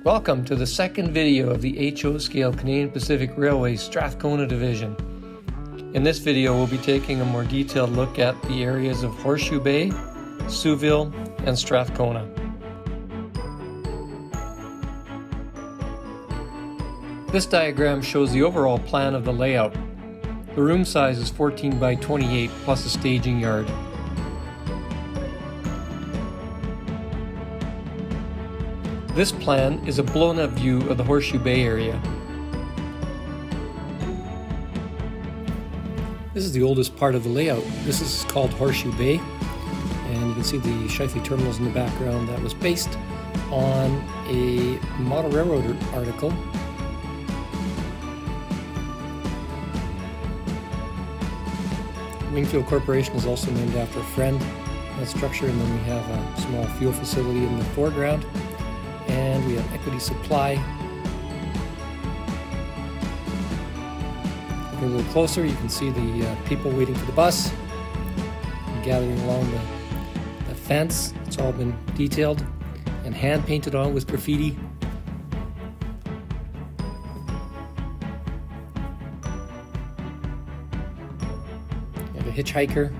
Welcome to the second video of the HO Scale Canadian Pacific Railway Strathcona Division. In this video, we'll be taking a more detailed look at the areas of Horseshoe Bay, Souville, and Strathcona. This diagram shows the overall plan of the layout. The room size is 14 by 28 plus a staging yard. This plan is a blown-up view of the Horseshoe Bay area. This is the oldest part of the layout. This is called Horseshoe Bay, and you can see the Shifley terminals in the background. That was based on a model railroad article. Wingfield Corporation is also named after a friend in that structure, and then we have a small fuel facility in the foreground. And we have Equity Supply. Looking a little closer, you can see the people waiting for the bus and gathering along the fence. It's all been detailed and hand painted on with graffiti. You have a hitchhiker.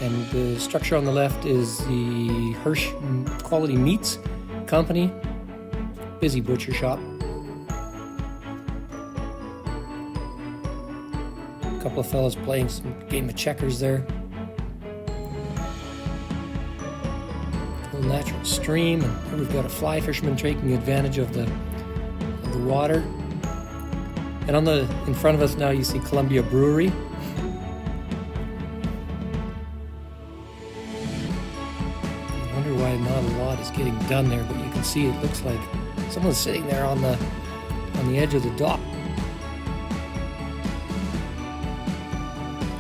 And the structure on the left is the Hirsch Quality Meats Company, busy butcher shop. A couple of fellas playing some game of checkers there. A little natural stream, and here we've got a fly fisherman taking advantage of the water. And in front of us now you see Columbia Brewery. I wonder why not a lot is getting done there, but you can see it looks like someone's sitting there on the edge of the dock.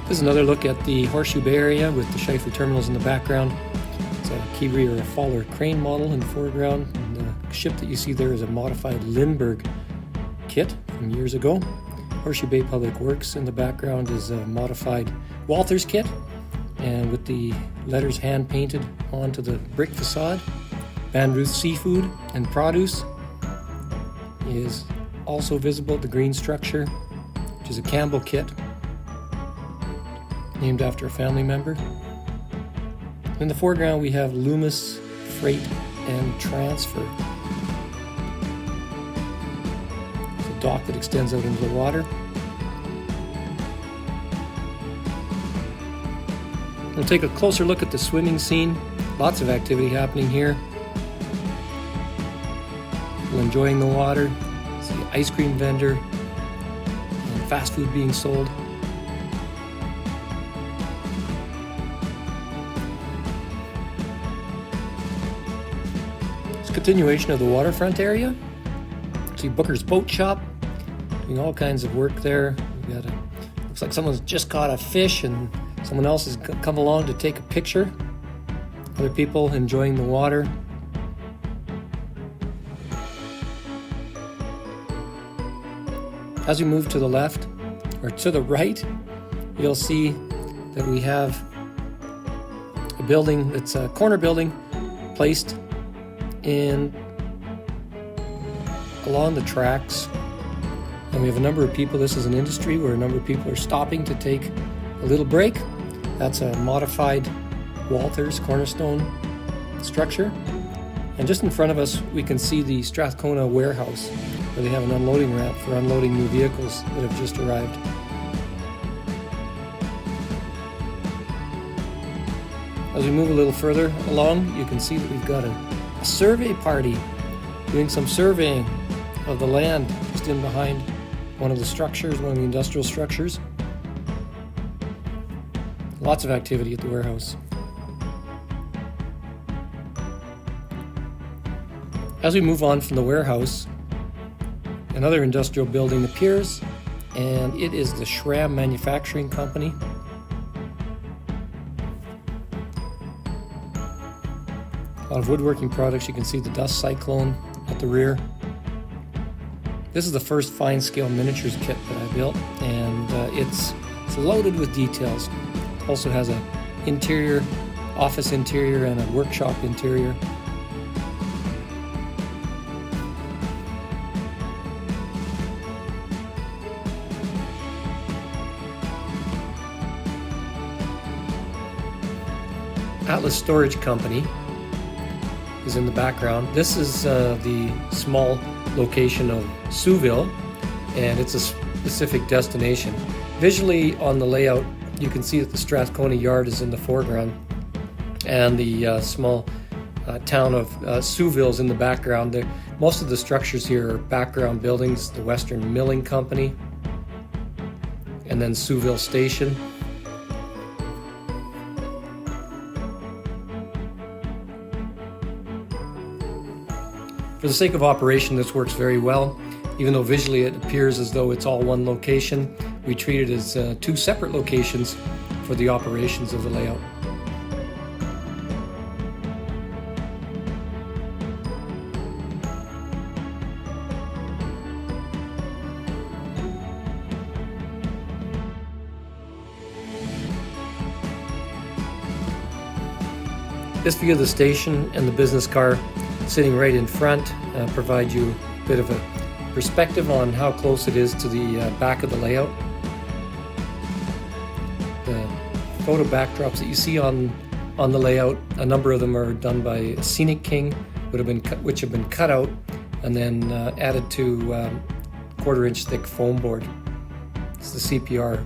This is another look at the Horseshoe Bay area with the Shifley terminals in the background. It's a Kiwi or a Faller crane model in the foreground, and the ship that you see there is a modified Lindbergh kit from years ago. Horseshoe Bay Public Works in the background is a modified Walters kit, and with the letters hand painted onto the brick facade. Van Ruth Seafood and Produce is also visible, the green structure, which is a Campbell kit named after a family member. In the foreground we have Loomis Freight and Transfer. It's a dock that extends out into the water. We'll take a closer look at the swimming scene. Lots of activity happening here. People enjoying the water. See an ice cream vendor and fast food being sold. It's a continuation of the waterfront area. See Booker's Boat Shop doing all kinds of work there. We've got looks like someone's just caught a fish and someone else has come along to take a picture. Other people enjoying the water. As we move to the left, or to the right, you'll see that we have a building that's a corner building placed along the tracks. And we have a number of people. This is an industry where a number of people are stopping to take a little break. That's a modified Walters Cornerstone structure. And just in front of us, we can see the Strathcona warehouse, where they have an unloading ramp for unloading new vehicles that have just arrived. As we move a little further along, you can see that we've got a survey party doing some surveying of the land just in behind one of the structures, one of the industrial structures. Lots of activity at the warehouse. As we move on from the warehouse, another industrial building appears, and it is the Schramm Manufacturing Company. A lot of woodworking products. You can see the dust cyclone at the rear. This is the first fine scale miniatures kit that I built, and it's loaded with details. Also has an interior, office interior, and a workshop interior. Atlas Storage Company is in the background. This is the small location of Souville, and it's a specific destination. Visually on the layout, you can see that the Strathcona yard is in the foreground, and the small town of Souville is in the background. Most of the structures here are background buildings, the Western Milling Company, and then Souville Station. For the sake of operation, this works very well. Even though visually it appears as though it's all one location, we treat it as two separate locations for the operations of the layout. This view of the station and the business car sitting right in front provides you a bit of a perspective on how close it is to the back of the layout. The photo backdrops that you see on the layout, a number of them are done by Smienk King, which have been cut out and then added to 1/4-inch thick foam board. It's the CPR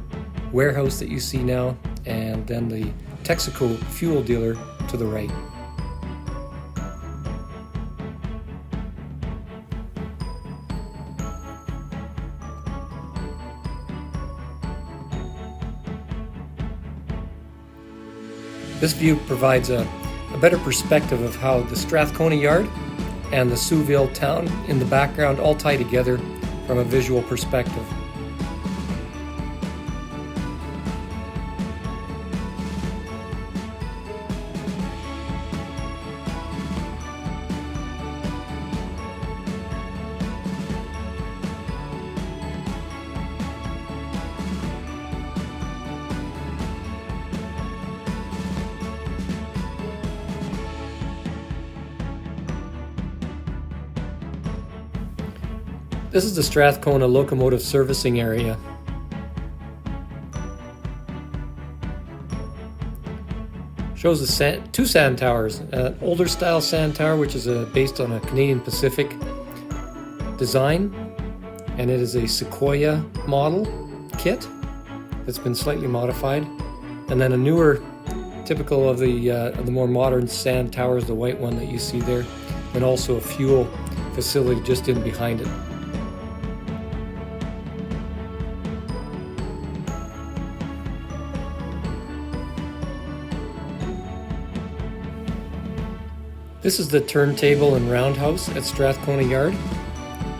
warehouse that you see now, and then the Texaco fuel dealer to the right. This view provides a better perspective of how the Strathcona yard and the Souville town in the background all tie together from a visual perspective. This is the Strathcona locomotive servicing area. Shows the two sand towers, an older style sand tower which is based on a Canadian Pacific design, and it is a Sequoia model kit that's been slightly modified, and then a newer, typical of the more modern sand towers, the white one that you see there, and also a fuel facility just in behind it. This is the turntable and roundhouse at Strathcona Yard.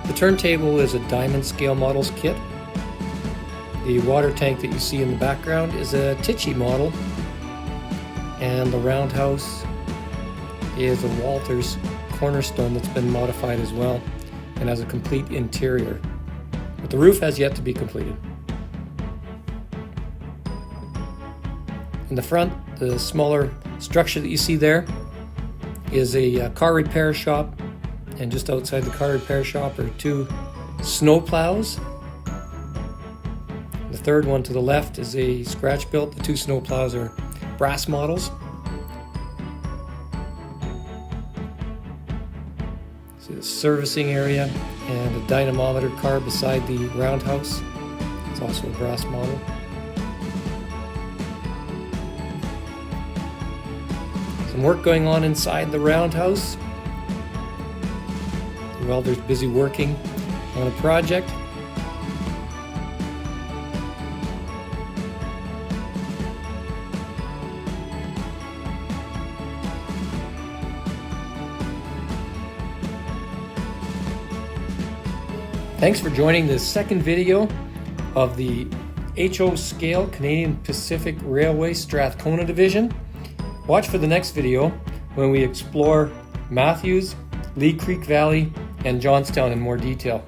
The turntable is a diamond scale models kit. The water tank that you see in the background is a Tichy model, and the roundhouse is a Walters cornerstone that's been modified as well and has a complete interior, but the roof has yet to be completed. In the front, the smaller structure that you see there is a car repair shop, and just outside the car repair shop are two snow plows. The third one to the left is a scratch built. The two snow plows are brass models. See the servicing area and a dynamometer car beside the roundhouse. It's also a brass model. Some work going on inside the roundhouse. The welder's busy working on a project. Thanks for joining this second video of the HO Scale Canadian Pacific Railway Strathcona Division. Watch for the next video when we explore Matthews, Lee Creek Valley, and Johnstown in more detail.